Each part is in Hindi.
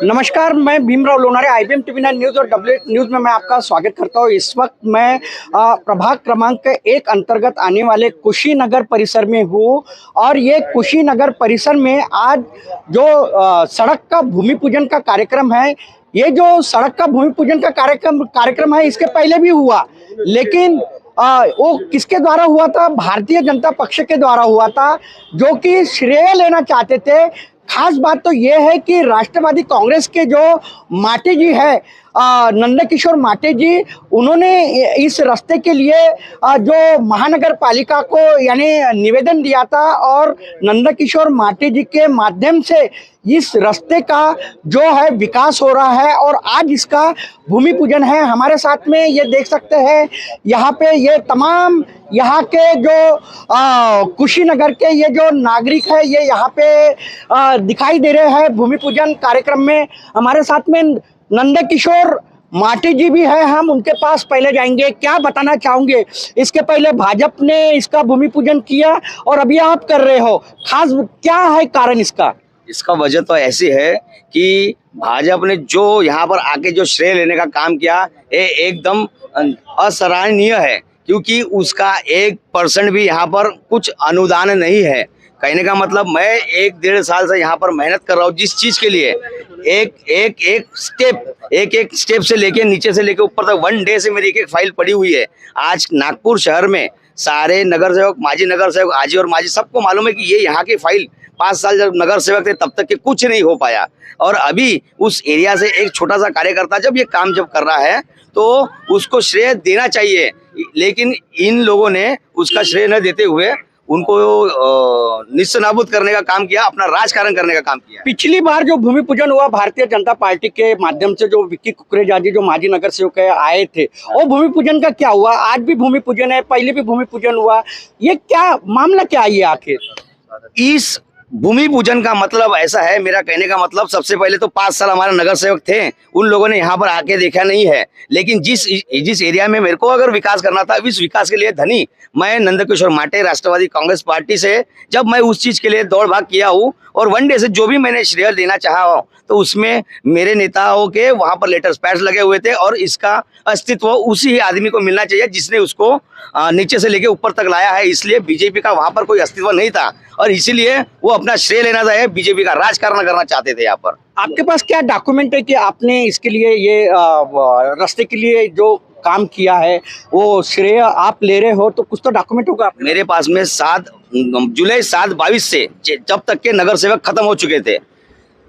नमस्कार, मैं Bhimrao Lonare IBM TV 9 news और डब्ल्यू न्यूज़ में मैं आपका स्वागत करता हूँ। इस वक्त मैं प्रभाग क्रमांक 1 अंतर्गत आने वाले कुशीनगर परिसर में हूँ और ये कुशीनगर परिसर में आज जो सड़क का भूमि पूजन का कार्यक्रम है, ये जो सड़क का भूमि पूजन का कार्यक्रम है, इसके पहले भी हुआ, लेकिन वो किसके द्वारा हुआ था? भारतीय जनता पक्ष के द्वारा हुआ था, जो कि श्रेय लेना चाहते थे। खास बात तो ये है कि राष्ट्रवादी कांग्रेस के जो माटे जी है, नंदकिशोर माटे जी, उन्होंने इस रास्ते के लिए जो महानगर पालिका को यानी निवेदन दिया था और नंदकिशोर माटे जी के माध्यम से इस रास्ते का जो है विकास हो रहा है और आज इसका भूमि पूजन है। हमारे साथ में ये देख सकते हैं, यहाँ पे ये तमाम यहाँ के जो कुशीनगर के ये जो नागरिक है, ये यहाँ पे दिखाई दे रहे हैं भूमि पूजन कार्यक्रम में। हमारे साथ में नंदकिशोर माटे जी भी है, हम उनके पास पहले जाएंगे। क्या बताना चाहोगे? इसके पहले भाजपा ने इसका भूमि पूजन किया और अभी आप कर रहे हो, खास क्या है कारण इसका? इसका वजह तो ऐसी है कि भाजपा ने जो यहाँ पर आके जो श्रेय लेने का काम किया, ये एकदम असराहनीय है, क्योंकि उसका 1% भी यहाँ पर कुछ अनुदान नहीं है। कहने का मतलब, मैं 1-1.5 साल से यहाँ पर मेहनत कर रहा हूँ जिस चीज के लिए, एक स्टेप से लेके नीचे से लेके ऊपर तक 1 डे से मेरी एक फाइल पड़ी हुई है। आज नागपुर शहर में सारे नगर सेवक, माजी नगर सेवक, आजी और माजी, सबको मालूम है कि ये यहाँ की फाइल 5 साल जब नगर सेवक थे तब तक के कुछ नहीं हो पाया। और अभी उस एरिया से एक छोटा सा कार्यकर्ता जब ये काम कर रहा है तो उसको श्रेय देना चाहिए, लेकिन इन लोगों ने उसका श्रेय न देते हुए उनको निस्सनाबूद करने का काम किया, अपना राजकारण करने का काम किया। पिछली बार जो भूमि पूजन हुआ भारतीय जनता पार्टी के माध्यम से, जो विक्की कुकरेजा जी जो माजी नगर सेवक आए थे, वो भूमि पूजन का क्या हुआ? आज भी भूमि पूजन है, पहले भी भूमि पूजन हुआ, ये क्या मामला क्या है आखिर? इस भूमि पूजन का मतलब ऐसा है, मेरा कहने का मतलब, सबसे पहले तो 5 साल हमारे नगर सेवक थे, उन लोगों ने यहाँ पर आके देखा नहीं है। लेकिन जिस एरिया में मेरे को अगर विकास करना था, इस विकास के लिए धनी मैं नंदकिशोर माटे राष्ट्रवादी कांग्रेस पार्टी से जब मैं उस चीज के लिए दौड़ भाग किया हूँ और 1 डे से जो भी मैंने श्रेय देना चाहा हो, तो उसमें मेरे नेताओं के वहां पर लेटर्स पैड्स लगे हुए थे और इसका अस्तित्व उसी ही आदमी को मिलना चाहिए जिसने उसको नीचे से लेके ऊपर तक लाया है। इसलिए बीजेपी का वहां पर कोई अस्तित्व नहीं था और इसीलिए वो अपना श्रेय लेना चाहे, बीजेपी का राजकारण करना चाहते थे। यहाँ पर आपके पास क्या डॉक्यूमेंट है कि आपने इसके लिए ये रास्ते के लिए जो काम किया है वो श्रेय आप ले रहे हो? तो कुछ तो डॉक्यूमेंट होगा। मेरे पास में जुलाई 7-22 से जब तक के नगर सेवक खत्म हो चुके थे,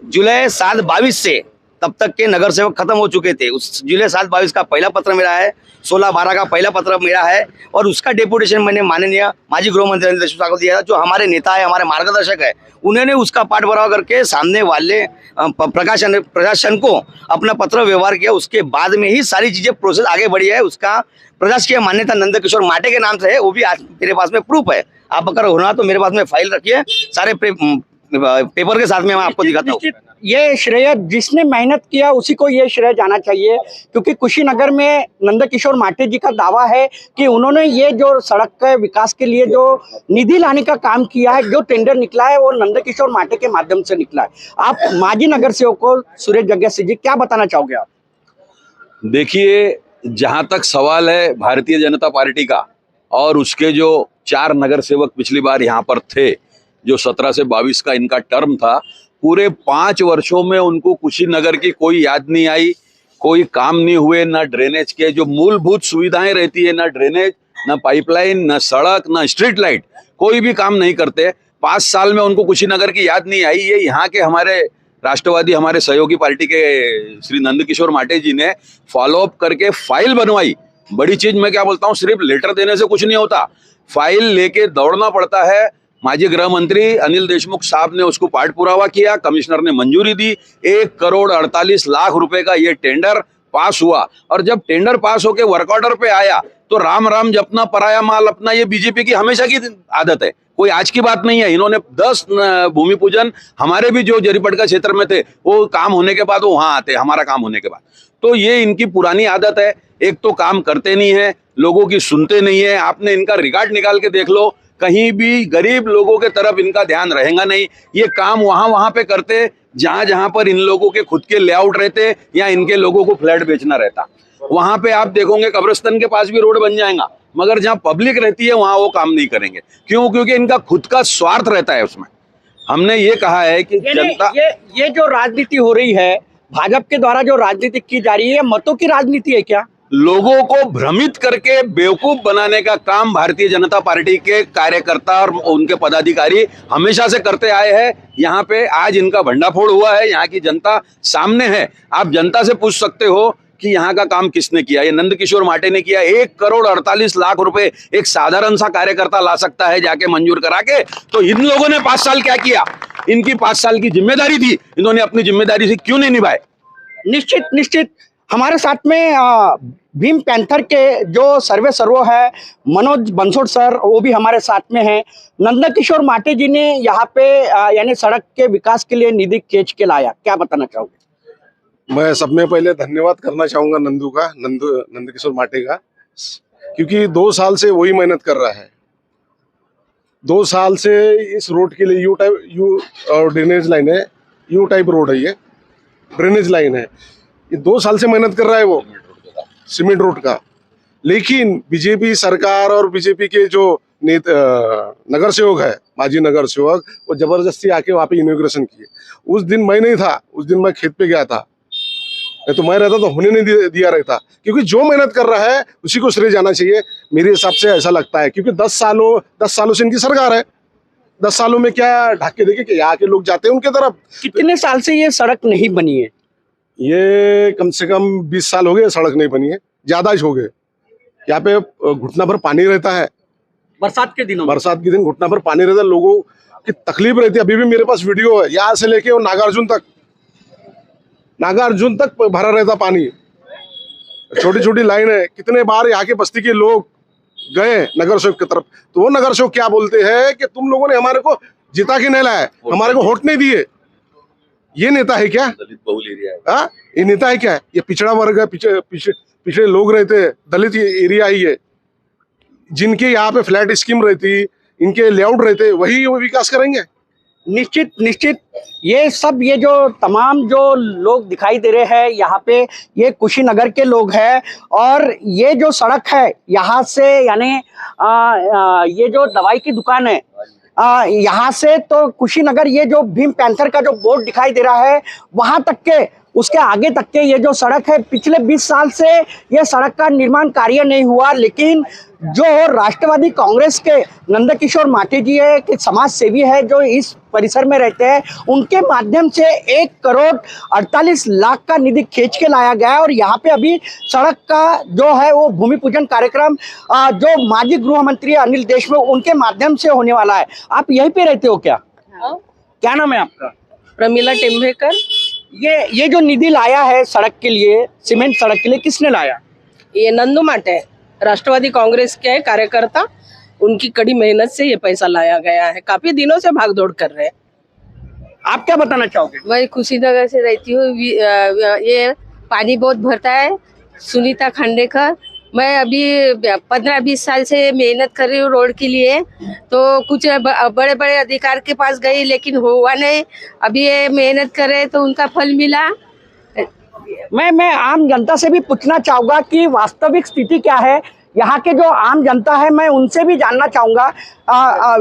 जुलाई 7-22 से तब तक के नगर सेवक खत्म हो चुके थे। उस जुलाई 7-22 का पहला पत्र मेरा है, 16-12 का पहला पत्र मेरा है और उसका डेपुटेशन मैंने माननीय माजी गृह मंत्री अनिल देशमुख को दिया था, जो हमारे नेता है, हमारे मार्गदर्शक है। उन्होंने उसका पाठ भराव करके सामने वाले प्रशासन को अपना पत्र व्यवहार किया। उसके बाद में ही सारी चीजें प्रोसेस आगे बढ़ी है। उसका प्रशासकीय मान्यता नंदकिशोर माटे के नाम से है, वो भी आज मेरे पास में प्रूफ है। आप अगर होना तो मेरे पास में फाइल रखिए, सारे पेपर के साथ में मैं आपको दिखाता हूँ। ये श्रेय जिसने मेहनत किया उसी को ये श्रेय जाना चाहिए, क्योंकि कुशीनगर में नंदकिशोर माटे जी का दावा है कि उन्होंने ये जो सड़क के विकास के लिए जो निधि लाने का काम किया है, जो टेंडर निकला है वो नंदकिशोर माटे के माध्यम से निकला है। आप माजी नगर सेवक को सुरेश जग्यासी जी क्या बताना चाहोगे आप? देखिए, जहां तक सवाल है भारतीय जनता पार्टी का और उसके जो 4 नगर सेवक पिछली बार यहाँ पर थे, जो 17 से 22 का इनका टर्म था, पूरे 5 वर्षों में उनको कुशीनगर की कोई याद नहीं आई, कोई काम नहीं हुए। ना ड्रेनेज के जो मूलभूत सुविधाएं रहती है, ना ड्रेनेज, ना पाइपलाइन, ना सड़क, ना स्ट्रीट लाइट, कोई भी काम नहीं करते। 5 साल में उनको कुशीनगर की याद नहीं आई। ये यहाँ के हमारे राष्ट्रवादी, हमारे सहयोगी पार्टी के श्री नंदकिशोर माटे जी ने फॉलोअप करके फाइल बनवाई। बड़ी चीज मैं क्या बोलता हूँ, सिर्फ लेटर देने से कुछ नहीं होता, फाइल लेके दौड़ना पड़ता है। माजी गृह मंत्री अनिल देशमुख साहब ने उसको पाठ पुरावा किया, कमिश्नर ने मंजूरी दी, 1 करोड़ 48 लाख रुपए का ये टेंडर पास हुआ। और जब टेंडर पास होके वर्क ऑर्डर पे आया तो राम राम जपना, पराया माल अपना, ये बीजेपी की हमेशा की आदत है, कोई आज की बात नहीं है। इन्होंने 10 भूमि पूजन हमारे भी जो जरीपटका क्षेत्र में थे, वो काम होने के बाद वो वहां आते, हमारा काम होने के बाद। तो ये इनकी पुरानी आदत है। एक तो काम करते नहीं है, लोगों की सुनते नहीं है। आपने इनका रिकॉर्ड निकाल के देख लो, कहीं भी गरीब लोगों के तरफ इनका ध्यान रहेगा नहीं। ये काम वहां पे करते जहां जहां पर इन लोगों के खुद के लेआउट रहते या इनके लोगों को फ्लैट बेचना रहता। वहां पे आप देखोगे कब्रिस्तान के पास भी रोड बन जाएगा, मगर जहां पब्लिक रहती है वहां वो काम नहीं करेंगे। क्यों? क्योंकि इनका खुद का स्वार्थ रहता है उसमें। हमने ये कहा है कि जनता, ये जो राजनीति हो रही है, भाजपा के द्वारा जो राजनीति की जा रही है, मतों की राजनीति है क्या? लोगों को भ्रमित करके बेवकूफ बनाने का काम भारतीय जनता पार्टी के कार्यकर्ता और उनके पदाधिकारी हमेशा से करते आए हैं। यहाँ पे आज इनका भंडाफोड़ हुआ है, यहाँ की जनता सामने है। आप जनता से पूछ सकते हो कि यहाँ का काम किसने किया। ये नंदकिशोर माटे ने किया। 1,48,00,000 रुपए एक साधारण सा कार्यकर्ता ला सकता है जाके मंजूर करा के। तो इन लोगों ने 5 साल क्या किया? इनकी 5 साल की जिम्मेदारी थी, इन्होंने अपनी जिम्मेदारी से क्यों नहीं निभाए? निश्चित हमारे साथ में भीम पैंथर के जो सर्वे सर्वो है मनोज बंसोड़ सर, वो भी हमारे साथ में हैं। नंदकिशोर माटे जी ने यहाँ पे यानी सड़क के विकास के लिए निधि खींच के लाया, क्या बताना चाहोगे? मैं सब में पहले धन्यवाद करना चाहूंगा नंदकिशोर माटे का, क्योंकि 2 साल से वही मेहनत कर रहा है। 2 साल से इस रोड के लिए यू ड्रेनेज लाइन है, यू टाइप रोड है, ये ड्रेनेज लाइन है। ये 2 साल से मेहनत कर रहा है वो सीमेंट रोड का। लेकिन बीजेपी सरकार और बीजेपी के जो नगर सेवक है, माजी नगर सेवक, वो जबरदस्ती आके वहाँ पे इनॉग्रेशन किए। उस दिन मैं नहीं था, उस दिन मैं खेत पे गया था। नहीं तो मैं रहता तो होने नहीं दिया रहता, क्योंकि जो मेहनत कर रहा है उसी को श्रेय जाना चाहिए मेरे हिसाब से, ऐसा लगता है। क्योंकि 10 सालों से इनकी सरकार है। 10 सालों में क्या ढाके देखे कि यहाँ के लोग जाते हैं उनके तरफ। कितने साल से ये सड़क नहीं बनी है? ये कम से कम 20 साल हो गए सड़क नहीं बनी है, ज्यादा ही हो गए। यहाँ पे घुटना भर पानी रहता है बरसात के दिनों में। बरसात के दिन घुटना भर पानी रहता है, लोगों की तकलीफ रहती है। अभी भी मेरे पास वीडियो है, यहाँ से लेके वो नागार्जुन तक भरा रहता पानी। छोटी छोटी लाइन है। कितने बार यहाँ के बस्ती के लोग गए नगर सेवक की तरफ, तो वो नगर सेवक क्या बोलते हैं कि तुम लोगों ने हमारे को जिता के नहीं लाया, हमारे को वोट नहीं दिए। ये नेता है क्या? दलित बहुल एरिया है। हाँ, ये नेता है क्या? ये पिछड़ा वर्ग है, पिछड़े लोग रहते, दलित एरिया ही है। जिनके यहाँ पे फ्लैट स्कीम रहती, इनके लेआउट रहते, वही वो विकास करेंगे। निश्चित ये जो तमाम जो लोग दिखाई दे रहे हैं यहाँ पे, ये कुशीनगर के लोग हैं। और ये जो सड़क है यहाँ से, यानी ये जो दवाई की दुकान है यहाँ से तो कुशीनगर, ये जो भीम पैंथर का जो बोर्ड दिखाई दे रहा है वहां तक के, उसके आगे तक के ये जो सड़क है, पिछले 20 साल से ये सड़क का निर्माण कार्य नहीं हुआ। लेकिन जो राष्ट्रवादी कांग्रेस के नंदकिशोर माटे जी है, कि समाज सेवी है, जो इस परिसर में रहते हैं, उनके माध्यम से 1,48,00,000 का निधि खींच के लाया गया है। और यहाँ पे अभी सड़क का जो है वो भूमि पूजन कार्यक्रम जो माजी गृह मंत्री अनिल देशमुख, उनके माध्यम से होने वाला है। आप यहीं पे रहते हो क्या? क्या नाम है आपका? प्रमिला टेम्भेकर। ये जो निधि लाया है सड़क के लिए, सीमेंट सड़क के लिए, किसने लाया? ये नंदू माटे राष्ट्रवादी कांग्रेस के कार्यकर्ता, उनकी कड़ी मेहनत से ये पैसा लाया गया है। काफी दिनों से भागदौड़ कर रहे हैं। आप क्या बताना चाहोगे? मैं कुशीनगर से रहती हूँ। ये पानी बहुत भरता है। सुनीता खांडेकर। मैं अभी 15-20 साल से मेहनत कर रही हूँ रोड के लिए। तो कुछ बड़े बड़े अधिकार के पास गई, लेकिन हुआ नहीं। अभी ये मेहनत कर रहे तो उनका फल मिला। मैं आम जनता से भी पूछना चाहूंगा कि वास्तविक स्थिति क्या है। यहाँ के जो आम जनता है, मैं उनसे भी जानना चाहूंगा।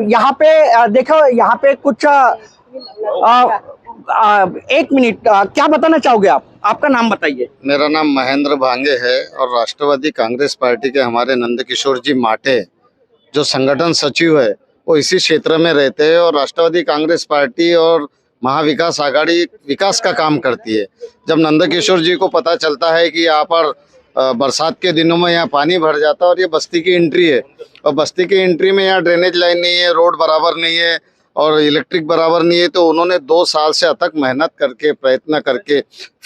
यहाँ पे देखो, यहाँ पे कुछ 1 मिनट, क्या बताना चाहोगे आप? आपका नाम बताइए। मेरा नाम महेंद्र भांगे है और राष्ट्रवादी कांग्रेस पार्टी के हमारे नंदकिशोर जी माटे जो संगठन सचिव है, वो इसी क्षेत्र में रहते हैं। और राष्ट्रवादी कांग्रेस पार्टी और महाविकास आघाड़ी विकास का काम करती है। जब नंदकिशोर जी को पता चलता है कि यहाँ पर बरसात के दिनों में यहाँ पानी भर जाता है और ये बस्ती की एंट्री है, और बस्ती की एंट्री में यहाँ ड्रेनेज लाइन नहीं है, रोड बराबर नहीं है और इलेक्ट्रिक बराबर नहीं है, तो उन्होंने 2 साल से अथक मेहनत करके, प्रयत्न करके,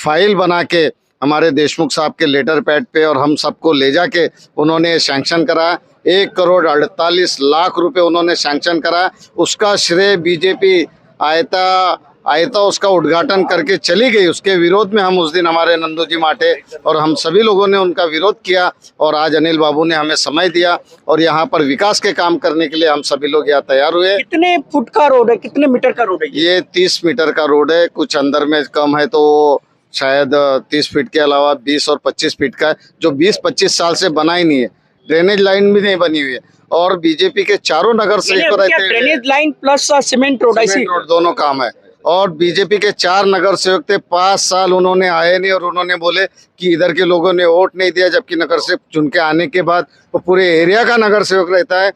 फाइल बना के हमारे देशमुख साहब के लेटर पैड पे और हम सबको ले जाके उन्होंने सैंक्शन करा। 1,48,00,000 रुपए उन्होंने सैंक्शन करा। उसका श्रेय बीजेपी आयता आया था उसका उद्घाटन करके चली गई, उसके विरोध में हम उस दिन हमारे नंदू जी माटे और हम सभी लोगों ने उनका विरोध किया। और आज अनिल बाबू ने हमें समय दिया और यहाँ पर विकास के काम करने के लिए हम सभी लोग यहाँ तैयार हुए। कितने फुट का रोड है, कितने मीटर का रोड है ये 30 मीटर का रोड है, कुछ अंदर में कम है तो शायद 30 फीट के अलावा 20 और 25 फीट का है, जो 20-25 साल से बना ही नहीं है। ड्रेनेज लाइन भी नहीं बनी हुई है और बीजेपी के चारों नगर सेवक रहते हैं। Drainage line plus cement road, ऐसी रोड दोनों काम है। और बीजेपी के 4 नगर सेवक थे, 5 साल उन्होंने आए नहीं और उन्होंने बोले कि इधर के लोगों ने वोट नहीं दिया, जबकि नगर सेवक चुन के आने के बाद वो पूरे एरिया का नगर सेवक रहता है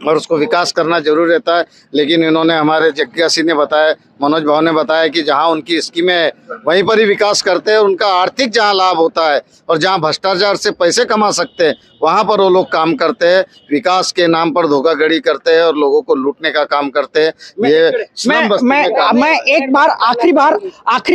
और उसको विकास करना जरूर रहता है। लेकिन इन्होंने हमारे जग्गिया सिंह ने बताया, मनोज भाव ने बताया कि जहां उनकी स्कीमें है वहीं पर ही विकास करते हैं। उनका आर्थिक जहां लाभ होता है और जहां भ्रष्टाचार से पैसे कमा सकते हैं वहां पर वो लोग काम करते हैं। विकास के नाम पर धोखाधड़ी करते हैं और लोगों को लूटने का काम करते हैं। ये स्लम बस्ती में काम मैं एक बार आखिरी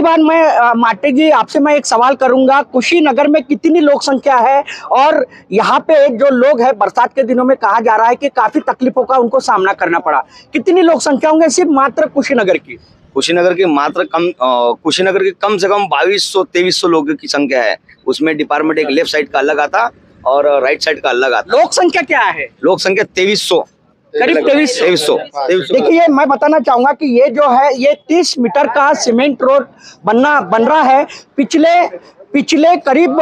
बार मैं माटे जी आपसे मैं एक सवाल करूंगा। कुशीनगर में कितनी लोक संख्या है और यहाँ पे जो लोग हैं, बरसात के दिनों में कहा जा रहा है कि काफी तकलीफों का उनको सामना करना पड़ा, कितनी लोक संख्या होंगे सिर्फ मात्र कुशीनगर की? कुशीनगर की मात्र कुशीनगर की कम से कम 2200-2300 लोगों की संख्या है। उसमें डिपार्टमेंट एक लेफ्ट साइड का अलग आता और राइट साइड का अलग आता। लोक संख्या क्या है? लोक संख्या 2300, करीब 2300। 2300। देखिए मैं बताना चाहूंगा कि ये जो है ये 30 मीटर का सीमेंट रोड बन रहा है। पिछले करीब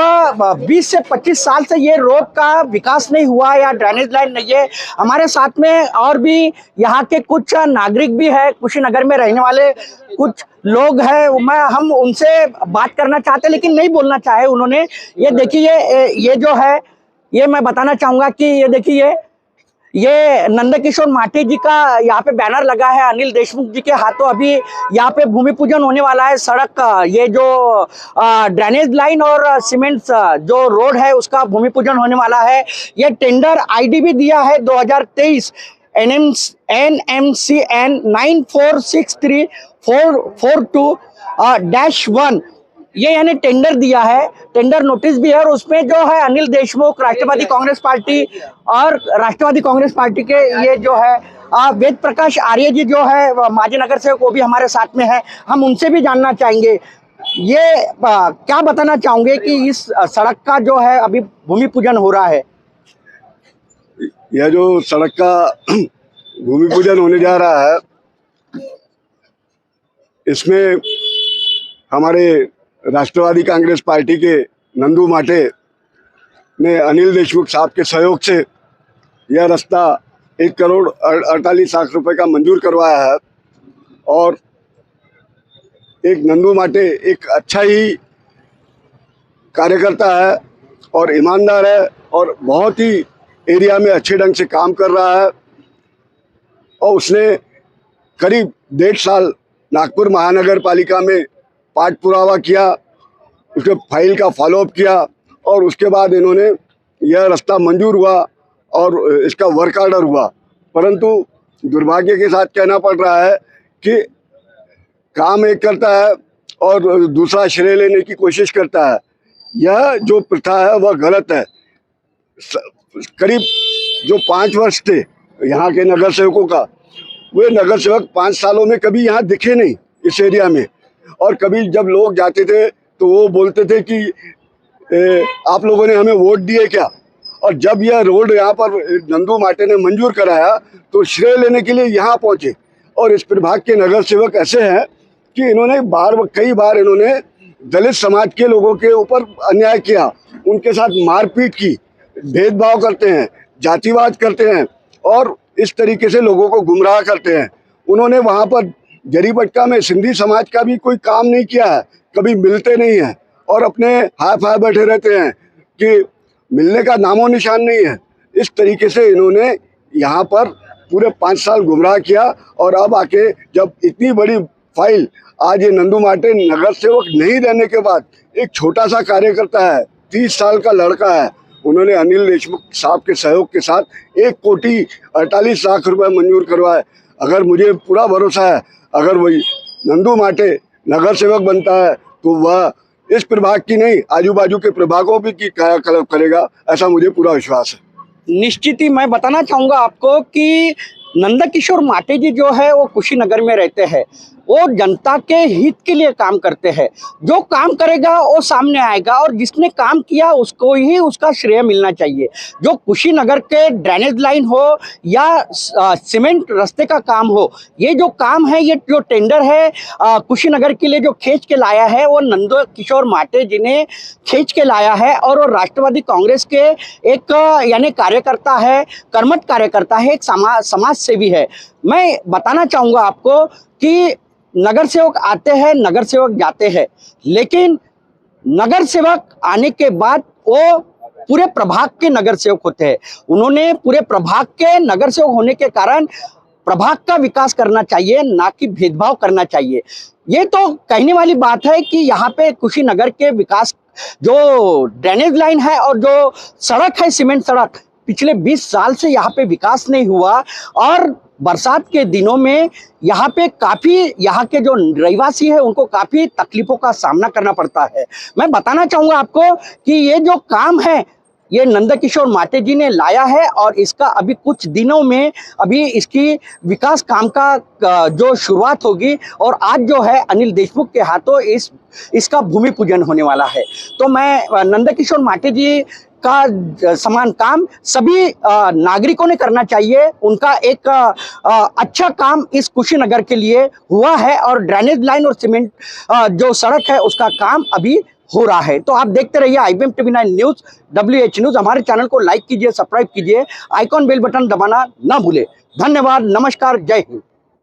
20 से 25 साल से ये रोड का विकास नहीं हुआ या ड्रेनेज लाइन नहीं है। हमारे साथ में और भी यहाँ के कुछ नागरिक भी है, कुशीनगर में रहने वाले कुछ लोग हैं, हम उनसे बात करना चाहते लेकिन नहीं बोलना चाहे उन्होंने। ये देखिए ये जो है ये मैं बताना चाहूंगा कि ये देखिए ये नंदकिशोर माटे जी का यहाँ पे बैनर लगा है। अनिल देशमुख जी के हाथों अभी यहाँ पे भूमि पूजन होने वाला है। सड़क ये जो ड्रेनेज लाइन और सीमेंट जो रोड है उसका भूमि पूजन होने वाला है। ये टेंडर आईडी भी दिया है 2023 NMCN 9463-442-1 ये यानी टेंडर दिया है, टेंडर नोटिस भी है और उसमें जो है अनिल देशमुख, राष्ट्रवादी कांग्रेस पार्टी के ये जो है वेद प्रकाश आर्य जी जो है माजी नगर सेवक वो भी हमारे साथ में है। हम उनसे भी जानना चाहेंगे ये क्या बताना चाहोगे कि इस सड़क का जो है अभी भूमि पूजन हो रहा है। यह जो सड़क का भूमि पूजन होने जा रहा है इसमें हमारे राष्ट्रवादी कांग्रेस पार्टी के नंदू माटे ने अनिल देशमुख साहब के सहयोग से यह रास्ता 1,48,00,000 रुपए का मंजूर करवाया है। और एक नंदू माटे एक अच्छा ही कार्यकर्ता है और ईमानदार है और बहुत ही एरिया में अच्छे ढंग से काम कर रहा है। और उसने करीब 1.5 साल नागपुर महानगर पालिका में पाठ पुरावा किया, उसके फाइल का फॉलोअप किया और उसके बाद इन्होंने यह रास्ता मंजूर हुआ और इसका वर्क ऑर्डर हुआ। परंतु दुर्भाग्य के साथ कहना पड़ रहा है कि काम एक करता है और दूसरा श्रेय लेने की कोशिश करता है। यह जो प्रथा है वह गलत है। करीब जो 5 वर्ष थे यहाँ के नगर सेवकों का, वे नगर सेवक 5 सालों में कभी यहाँ दिखे नहीं इस एरिया में। और कभी जब लोग जाते थे तो वो बोलते थे कि आप लोगों ने हमें वोट दिए क्या। और जब यह रोड यहाँ पर नंदू माटे ने मंजूर कराया तो श्रेय लेने के लिए यहाँ पहुँचे। और इस प्रभाग के नगर सेवक ऐसे हैं कि इन्होंने कई बार इन्होंने दलित समाज के लोगों के ऊपर अन्याय किया, उनके साथ मारपीट की, भेदभाव करते हैं, जातिवाद करते हैं और इस तरीके से लोगों को गुमराह करते हैं। उन्होंने वहाँ पर जरीपटका में सिंधी समाज का भी कोई काम नहीं किया है, कभी मिलते नहीं हैं और अपने हाय बैठे रहते हैं कि मिलने का नामो निशान नहीं है। इस तरीके से इन्होंने यहाँ पर पूरे 5 साल गुमराह किया और अब आके जब इतनी बड़ी फाइल आज ये नंदू माटे नगर सेवक नहीं रहने के बाद एक छोटा सा कार्यकर्ता है, 30 साल का लड़का है, उन्होंने अनिल देशमुख साहब के सहयोग के साथ 1,48,00,000 रुपए मंजूर करवाए। अगर मुझे पूरा भरोसा है अगर वही नंदू माटे नगर सेवक बनता है तो वह इस प्रभाग की नहीं आजू बाजू के प्रभागों भी की कायाकल्प करेगा, ऐसा मुझे पूरा विश्वास है। निश्चित ही मैं बताना चाहूँगा आपको कि नंदकिशोर माटे जी जो है वो कुशीनगर में रहते हैं। वो जनता के हित के लिए काम करते हैं। जो काम करेगा वो सामने आएगा और जिसने काम किया उसको ही उसका श्रेय मिलना चाहिए। जो कुशीनगर के ड्रेनेज लाइन हो या सीमेंट रास्ते का काम हो, ये जो काम है, ये जो टेंडर है कुशीनगर के लिए जो खींच के लाया है वो नंदकिशोर माटे जी ने खींच के लाया है। और वो राष्ट्रवादी कांग्रेस के एक यानी कार्यकर्ता है, कर्मठ कार्यकर्ता है, एक समाज सेवी है। मैं बताना चाहूँगा आपको कि नगर सेवक आते हैं, नगर सेवक जाते हैं, लेकिन नगर सेवक आने के बाद वो पूरे प्रभाग के नगर सेवक होते हैं। उन्होंने पूरे प्रभाग के नगर सेवक होने के कारण प्रभाग का विकास करना चाहिए, ना कि भेदभाव करना चाहिए। ये तो कहने वाली बात है कि यहाँ पे कुशीनगर के विकास, जो ड्रेनेज लाइन है और जो सड़क है, सीमेंट सड़क, पिछले 20 साल से यहाँ पे विकास नहीं हुआ और बरसात के दिनों में यहाँ पे काफ़ी, यहाँ के जो रहवासी है उनको काफ़ी तकलीफों का सामना करना पड़ता है। मैं बताना चाहूँगा आपको कि ये जो काम है ये नंदकिशोर माटे जी ने लाया है और इसका अभी कुछ दिनों में अभी इसकी विकास काम का जो शुरुआत होगी और आज जो है अनिल देशमुख के हाथों इसका भूमि पूजन होने वाला है। तो मैं नंदकिशोर माटे जी का समान काम सभी नागरिकों ने करना चाहिए। उनका एक अच्छा काम इस कुशीनगर के लिए हुआ है और ड्रेनेज लाइन और सीमेंट जो सड़क है उसका काम अभी हो रहा है। तो आप देखते रहिए IBM TV9 news, WH news. हमारे चैनल को लाइक कीजिए, सब्सक्राइब कीजिए, आइकॉन बेल बटन दबाना ना भूले। धन्यवाद, नमस्कार, जय हिंद।